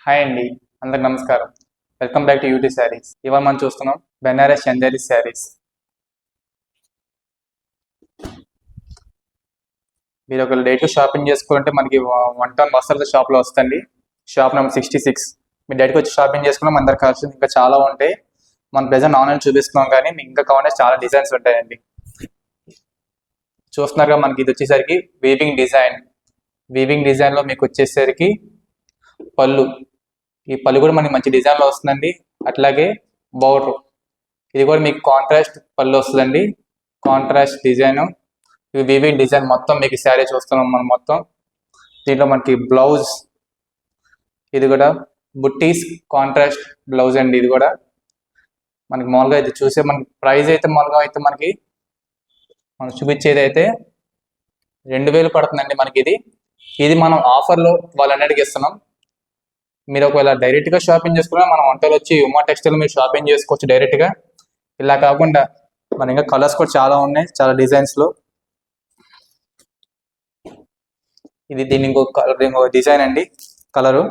Hi అండి, అందరికి నమస్కారం. Welcome back to UT sarees. ఇవాళ మనం చూస్తున్నాం బెనారస్ చందేరి శారీస్. మీరు ఒక డైరెక్ట్ షాపింగ్ చేసుకుంటే మనకి 1 టౌన్ వస్త్రాల షాప్లో వస్తుంది. Shop number 66. మీరు డైరెక్ట్ వచ్చి షాపింగ్ చేసుకున్నాం. మన దగ్గర కలెక్షన్ ఇంకా చాలా ఉంటాయి. మన ప్రెజెంట్ ఆన్లైన్ చూపిస్తున్నాం, కానీ మీకు ఇంకా కావాలంటే చాలా డిజైన్స్ ఉంటాయండి. చూస్తున్నారుగా, మనకి ఇది వచ్చేసరికి వీవింగ్ డిజైన్. వీవింగ్ డిజైన్లో మీకు వచ్చేసరికి పళ్ళు. ఈ పళ్ళు కూడా మనకి మంచి డిజైన్లో వస్తుందండి. అట్లాగే బోర్డర్, ఇది కూడా మీకు కాంట్రాస్ట్ పళ్ళు వస్తుందండి. కాంట్రాస్ట్ డిజైన్, ఇది వీవింగ్ డిజైన్. మొత్తం మీకు శారీ చూస్తున్నాం మనం మొత్తం. దీంట్లో మనకి బ్లౌజ్, ఇది కూడా బుట్టీస్ కాంట్రాస్ట్ బ్లౌజ్ అండి. ఇది కూడా మనకి మామూలుగా అయితే చూసే మనకి ప్రైస్ అయితే మామూలుగా అయితే మనకి మనం చూపించేది అయితే 2000 పడుతుందండి మనకి. ఇది మనం ఆఫర్లో వాళ్ళన్నిటికీ ఇస్తున్నాం. మీరు ఒకవేళ డైరెక్ట్గా షాపింగ్ చేసుకున్నా మన వంటలు వచ్చి ఉమా టెక్స్టైల్ మీరు షాపింగ్ చేసుకోవచ్చు డైరెక్ట్గా. ఇలా కాకుండా మన ఇంకా కలర్స్ కూడా చాలా ఉన్నాయి, చాలా డిజైన్స్లో. ఇది దీని ఇంకొక డిజైన్ అండి, కలరు.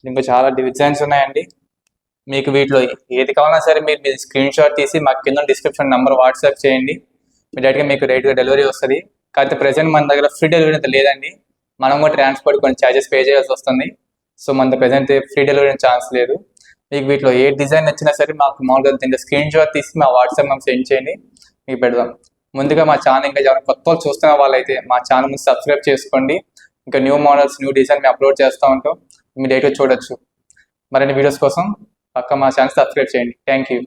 ఇంకా చాలా డిజైన్స్ ఉన్నాయండి. మీకు వీటిలో ఏది కావాలన్నా సరే మీరు మీ స్క్రీన్ షాట్ తీసి మాకు కింద డిస్క్రిప్షన్ నెంబర్ వాట్సాప్ చేయండి. డైరెక్ట్గా మీకు రైట్గా డెలివరీ వస్తుంది. కాకపోతే ప్రజెంట్ మన దగ్గర ఫ్రీ డెలివరీ అయితే లేదండి. మనం కూడా ట్రాన్స్పోర్ట్ కొన్ని ఛార్జెస్ పే చేయాల్సి వస్తుంది. సో మన దగ్గర ప్రజెంట్ ఫ్రీ డెలివరీ ఛాన్స్ లేదు. మీకు వీటిలో ఏ డిజైన్ నచ్చినా సరే మాకు మామూలుగా దీంట్లో స్క్రీన్ షాట్ తీసి మా వాట్సాప్ నెంబర్ సెండ్ చేయండి, మీకు పెడదాం. ముందుగా మా ఛానల్ ఇంకా ఎవరైనా కొత్త వాళ్ళు చూస్తున్న వాళ్ళైతే మా ఛానల్ సబ్స్క్రైబ్ చేసుకోండి. ఇంకా న్యూ మోడల్స్, న్యూ డిజైన్ మేము అప్లోడ్ చేస్తూ ఉంటాం. మీరు డైరెక్ట్గా చూడొచ్చు. మరిన్ని వీడియోస్ కోసం పక్క మా ఛానల్ సబ్స్క్రైబ్ చేయండి. Thank you.